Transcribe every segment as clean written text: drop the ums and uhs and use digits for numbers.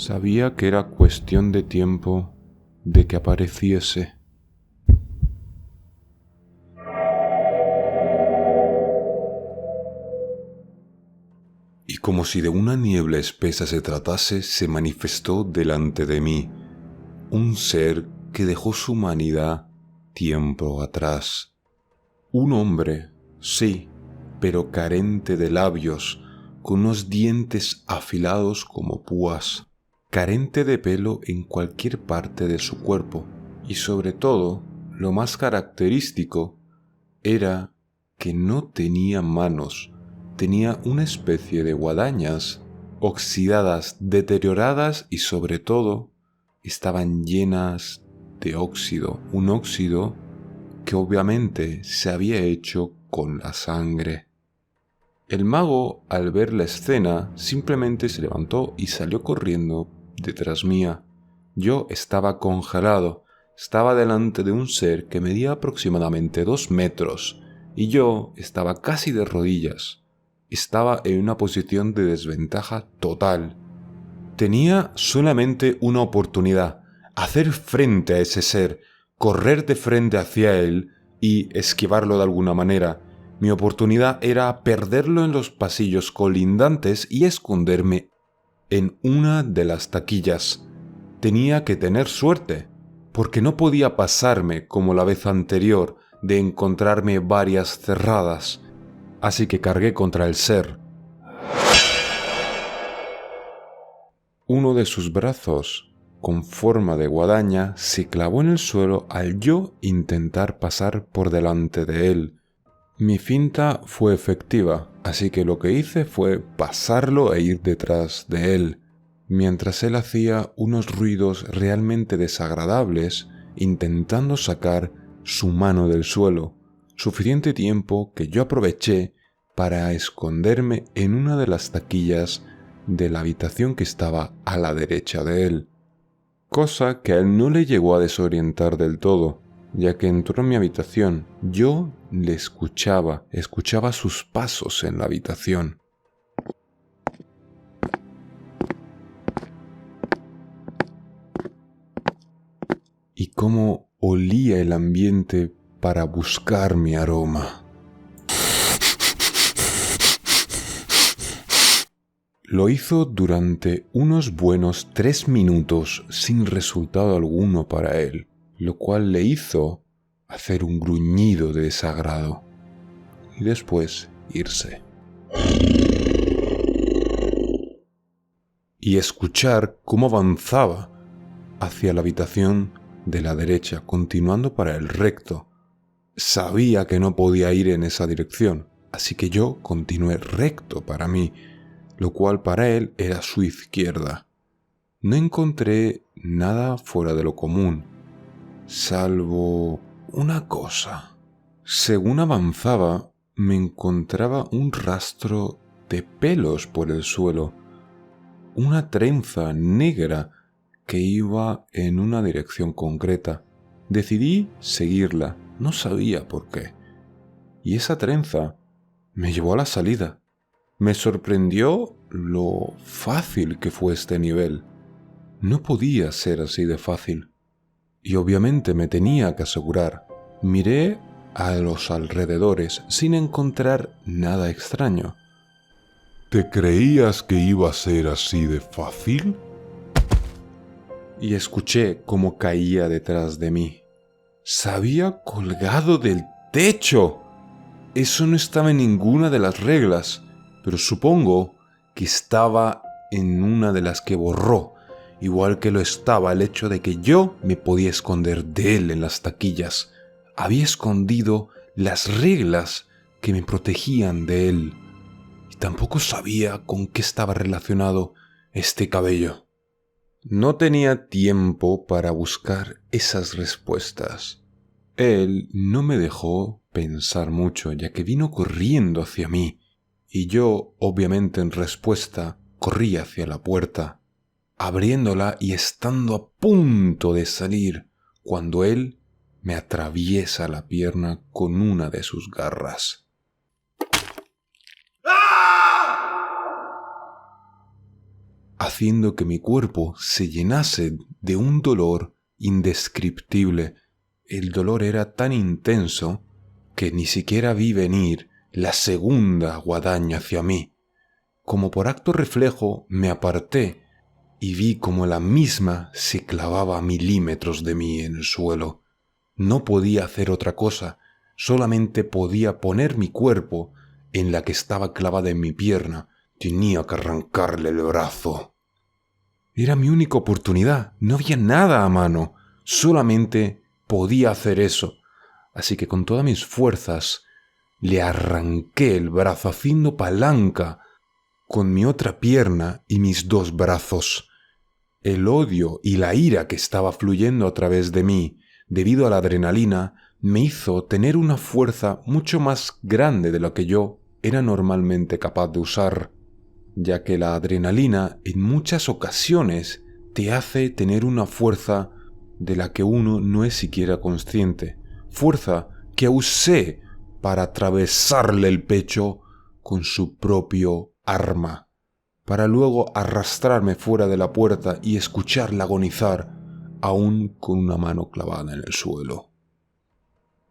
Sabía que era cuestión de tiempo de que apareciese. Y como si de una niebla espesa se tratase, se manifestó delante de mí un ser que dejó su humanidad tiempo atrás. Un hombre, sí, pero carente de labios, con unos dientes afilados como púas, carente de pelo en cualquier parte de su cuerpo, y sobre todo, lo más característico era que no tenía manos, tenía una especie de guadañas, oxidadas, deterioradas y sobre todo estaban llenas de óxido, un óxido que obviamente se había hecho con la sangre. El mago, al ver la escena, simplemente se levantó y salió corriendo detrás mía. Yo estaba congelado, estaba delante de un ser que medía aproximadamente 2 metros y yo estaba casi de rodillas. Estaba en una posición de desventaja total. Tenía solamente una oportunidad: hacer frente a ese ser, correr de frente hacia él y esquivarlo de alguna manera. Mi oportunidad era perderlo en los pasillos colindantes y esconderme en una de las taquillas. Tenía que tener suerte, porque no podía pasarme como la vez anterior de encontrarme varias cerradas. Así que cargué contra el ser. Uno de sus brazos, con forma de guadaña, se clavó en el suelo al yo intentar pasar por delante de él. Mi finta fue efectiva, así que lo que hice fue pasarlo e ir detrás de él, mientras él hacía unos ruidos realmente desagradables intentando sacar su mano del suelo, suficiente tiempo que yo aproveché para esconderme en una de las taquillas de la habitación que estaba a la derecha de él, cosa que a él no le llegó a desorientar del todo, ya que entró en mi habitación. Yo le escuchaba sus pasos en la habitación. Y cómo olía el ambiente para buscar mi aroma. Lo hizo durante unos buenos 3 minutos sin resultado alguno para él, lo cual le hizo hacer un gruñido de desagrado y después irse. Y escuchar cómo avanzaba hacia la habitación de la derecha, continuando para el recto. Sabía que no podía ir en esa dirección, así que yo continué recto para mí, lo cual para él era su izquierda. No encontré nada fuera de lo común, salvo una cosa. Según avanzaba, me encontraba un rastro de pelos por el suelo, una trenza negra que iba en una dirección concreta. Decidí seguirla, no sabía por qué. Y esa trenza me llevó a la salida. Me sorprendió lo fácil que fue este nivel. No podía ser así de fácil. Y obviamente me tenía que asegurar. Miré a los alrededores sin encontrar nada extraño. ¿Te creías que iba a ser así de fácil? Y escuché cómo caía detrás de mí. Se había colgado del techo. Eso no estaba en ninguna de las reglas, pero supongo que estaba en una de las que borró, igual que lo estaba el hecho de que yo me podía esconder de él en las taquillas. Había escondido las reglas que me protegían de él, y tampoco sabía con qué estaba relacionado este cabello. No tenía tiempo para buscar esas respuestas. Él no me dejó pensar mucho, ya que vino corriendo hacia mí, y yo, obviamente en respuesta, corrí hacia la puerta, abriéndola y estando a punto de salir, cuando él me atraviesa la pierna con una de sus garras. haciendo que mi cuerpo se llenase de un dolor indescriptible. El dolor era tan intenso que ni siquiera vi venir la segunda guadaña hacia mí. Como por acto reflejo me aparté y vi como la misma se clavaba a milímetros de mí en el suelo. No podía hacer otra cosa, solamente podía poner mi cuerpo en la que estaba clavada en mi pierna. Tenía que arrancarle el brazo. Era mi única oportunidad, no había nada a mano, solamente podía hacer eso. Así que con todas mis fuerzas le arranqué el brazo haciendo palanca con mi otra pierna y mis dos brazos. El odio y la ira que estaba fluyendo a través de mí, debido a la adrenalina, me hizo tener una fuerza mucho más grande de la que yo era normalmente capaz de usar, ya que la adrenalina en muchas ocasiones te hace tener una fuerza de la que uno no es siquiera consciente, fuerza que usé para atravesarle el pecho con su propio arma, para luego arrastrarme fuera de la puerta y escucharla agonizar, aún con una mano clavada en el suelo.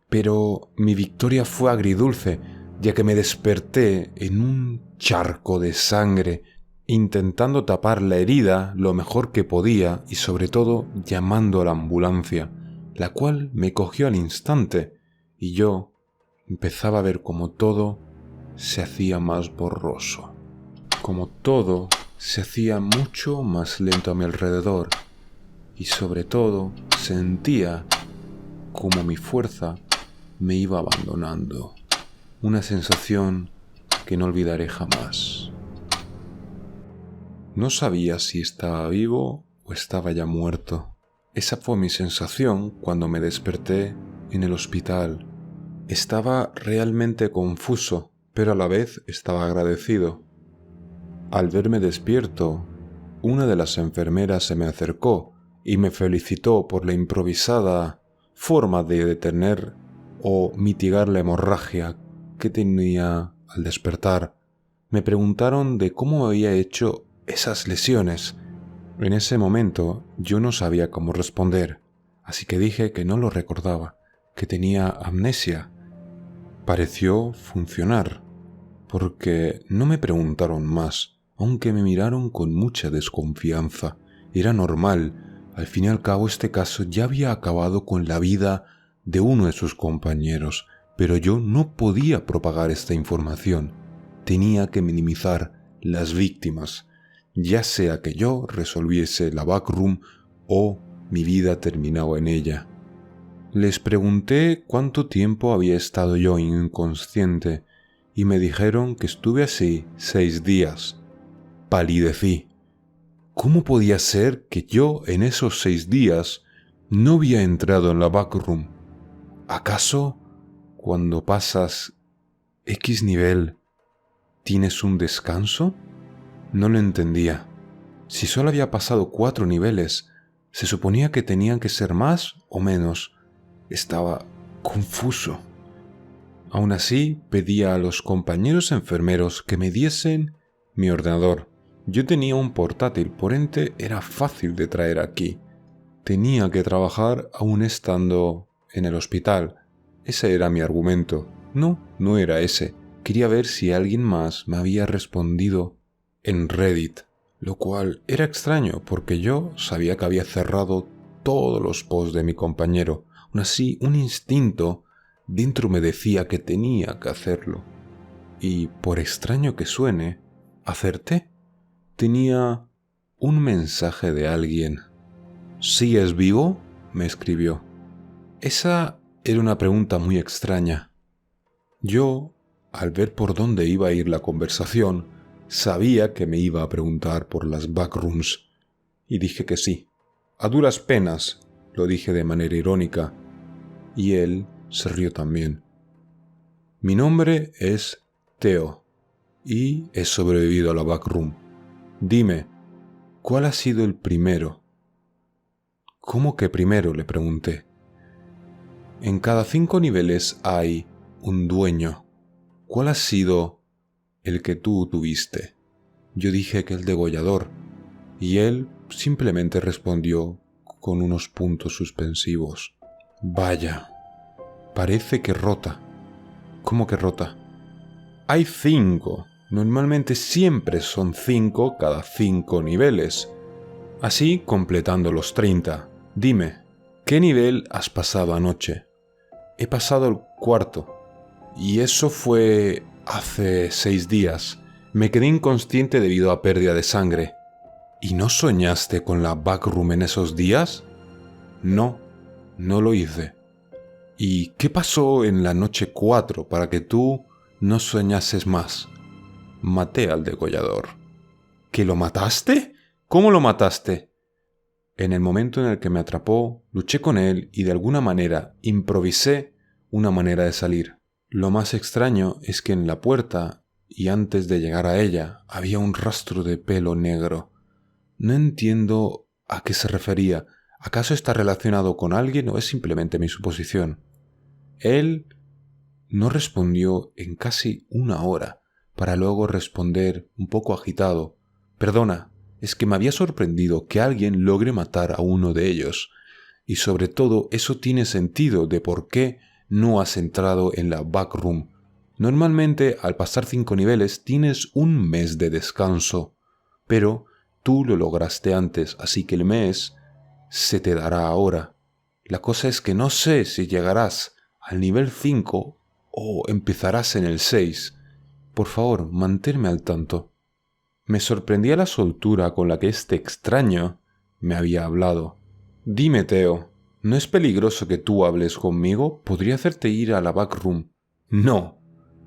Pero mi victoria fue agridulce, ya que me desperté en un charco de sangre, intentando tapar la herida lo mejor que podía y sobre todo llamando a la ambulancia, la cual me cogió al instante y yo empezaba a ver como todo se hacía más borroso, como todo se hacía mucho más lento a mi alrededor y sobre todo sentía como mi fuerza me iba abandonando. Una sensación que no olvidaré jamás. No sabía si estaba vivo o estaba ya muerto. Esa fue mi sensación cuando me desperté en el hospital. Estaba realmente confuso, pero a la vez estaba agradecido. Al verme despierto, una de las enfermeras se me acercó y me felicitó por la improvisada forma de detener o mitigar la hemorragia que tenía al despertar. Me preguntaron de cómo había hecho esas lesiones. En ese momento yo no sabía cómo responder, así que dije que no lo recordaba, que tenía amnesia. Pareció funcionar, porque no me preguntaron más, aunque me miraron con mucha desconfianza. Era normal, al fin y al cabo este caso ya había acabado con la vida de uno de sus compañeros, pero yo no podía propagar esta información. Tenía que minimizar las víctimas, ya sea que yo resolviese la backroom o mi vida terminaba en ella. Les pregunté cuánto tiempo había estado yo inconsciente y me dijeron que estuve así 6 días. Palidecí. ¿Cómo podía ser que yo en esos 6 días no había entrado en la backroom? ¿Acaso cuando pasas X nivel tienes un descanso? No lo entendía. Si solo había pasado 4 niveles, se suponía que tenían que ser más o menos. Estaba confuso. Aún así, pedía a los compañeros enfermeros que me diesen mi ordenador. Yo tenía un portátil, por ende era fácil de traer aquí. Tenía que trabajar aún estando en el hospital. Ese era mi argumento. No era ese. Quería ver si alguien más me había respondido en Reddit, lo cual era extraño porque yo sabía que había cerrado todos los posts de mi compañero. Aún así, un instinto dentro me decía que tenía que hacerlo. Y por extraño que suene, acerté. Tenía un mensaje de alguien. ¿Sigues vivo?, me escribió. Esa era una pregunta muy extraña. Yo, al ver por dónde iba a ir la conversación, sabía que me iba a preguntar por las backrooms, y dije que sí. A duras penas, lo dije de manera irónica, y él se rió también. Mi nombre es Theo, y he sobrevivido a la backroom. Dime, ¿cuál ha sido el primero? ¿Cómo que primero?, le pregunté. En cada 5 niveles hay un dueño. ¿Cuál ha sido el que tú tuviste? Yo dije que el degollador. y él simplemente respondió con unos puntos suspensivos. Vaya, parece que rota. ¿Cómo que rota? Hay 5. Normalmente siempre son 5 cada 5 niveles. Así completando los 30. Dime, ¿qué nivel has pasado anoche? He pasado el 4. Y eso fue hace 6 días. Me quedé inconsciente debido a pérdida de sangre. ¿Y no soñaste con la backroom en esos días? No, no lo hice. ¿Y qué pasó en la noche 4 para que tú no soñases más? Maté al degollador. ¿Que lo mataste? ¿Cómo lo mataste? En el momento en el que me atrapó, luché con él y de alguna manera improvisé una manera de salir. Lo más extraño es que en la puerta, y antes de llegar a ella, había un rastro de pelo negro. No entiendo a qué se refería. ¿Acaso está relacionado con alguien o es simplemente mi suposición? Él no respondió en casi 1 hora, para luego responder un poco agitado. Perdona, es que me había sorprendido que alguien logre matar a uno de ellos. Y sobre todo eso tiene sentido de por qué no has entrado en la backroom. Normalmente al pasar 5 niveles tienes un mes de descanso, pero tú lo lograste antes, así que el mes se te dará ahora. La cosa es que no sé si llegarás al nivel 5 o empezarás en el 6. Por favor, manténme al tanto. Me sorprendía la soltura con la que este extraño me había hablado. Dime, Theo, ¿no es peligroso que tú hables conmigo? Podría hacerte ir a la backroom. No,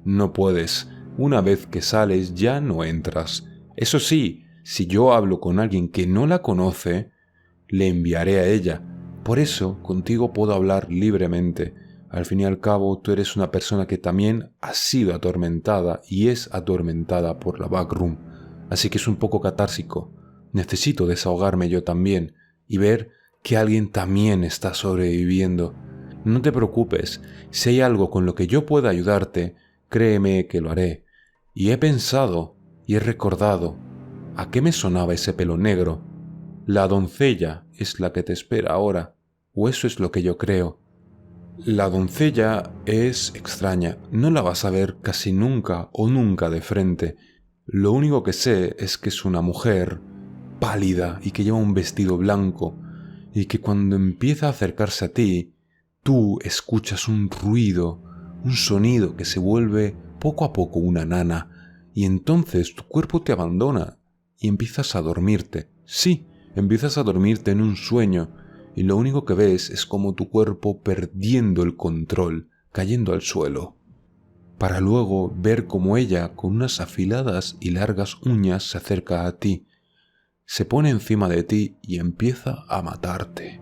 no puedes. Una vez que sales ya no entras. Eso sí, si yo hablo con alguien que no la conoce, le enviaré a ella. Por eso, contigo puedo hablar libremente. Al fin y al cabo, tú eres una persona que también ha sido atormentada y es atormentada por la backroom. Así que es un poco catársico. Necesito desahogarme yo también y ver que alguien también está sobreviviendo. No te preocupes, si hay algo con lo que yo pueda ayudarte, créeme que lo haré. Y he pensado y he recordado a qué me sonaba ese pelo negro. La doncella es la que te espera ahora, o eso es lo que yo creo. La doncella es extraña, no la vas a ver casi nunca o nunca de frente. Lo único que sé es que es una mujer pálida y que lleva un vestido blanco, y que cuando empieza a acercarse a ti, tú escuchas un ruido, un sonido que se vuelve poco a poco una nana, y entonces tu cuerpo te abandona y empiezas a dormirte. Sí, empiezas a dormirte en un sueño, y lo único que ves es como tu cuerpo perdiendo el control, cayendo al suelo, para luego ver cómo ella, con unas afiladas y largas uñas, se acerca a ti, se pone encima de ti y empieza a matarte,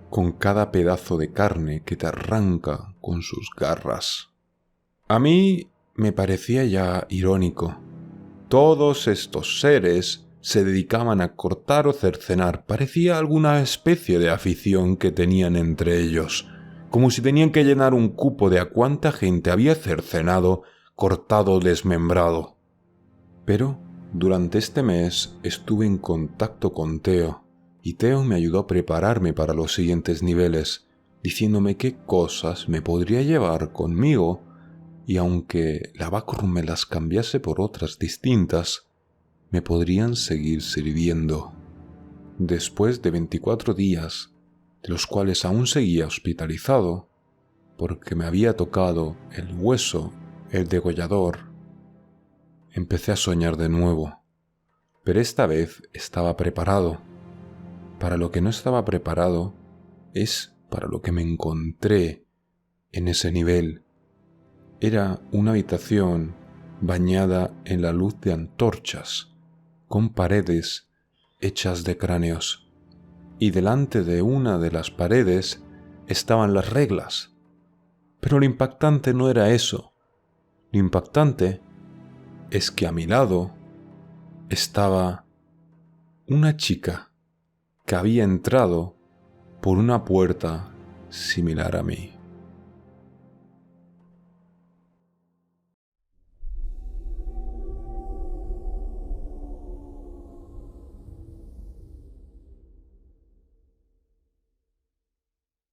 con cada pedazo de carne que te arranca con sus garras. A mí me parecía ya irónico. Todos estos seres se dedicaban a cortar o cercenar. Parecía alguna especie de afición que tenían entre ellos, como si tenían que llenar un cupo de a cuánta gente había cercenado, cortado o desmembrado. Pero durante este mes estuve en contacto con Theo, y Theo me ayudó a prepararme para los siguientes niveles, diciéndome qué cosas me podría llevar conmigo, y aunque la backroom me las cambiase por otras distintas, me podrían seguir sirviendo. Después de 24 días, de los cuales aún seguía hospitalizado, porque me había tocado el hueso, el degollador, empecé a soñar de nuevo, pero esta vez estaba preparado. Para lo que no estaba preparado es para lo que me encontré en ese nivel. Era una habitación bañada en la luz de antorchas, con paredes hechas de cráneos, y delante de una de las paredes estaban las reglas. Pero lo impactante no era eso. Lo impactante es que a mi lado estaba una chica que había entrado por una puerta similar a mí.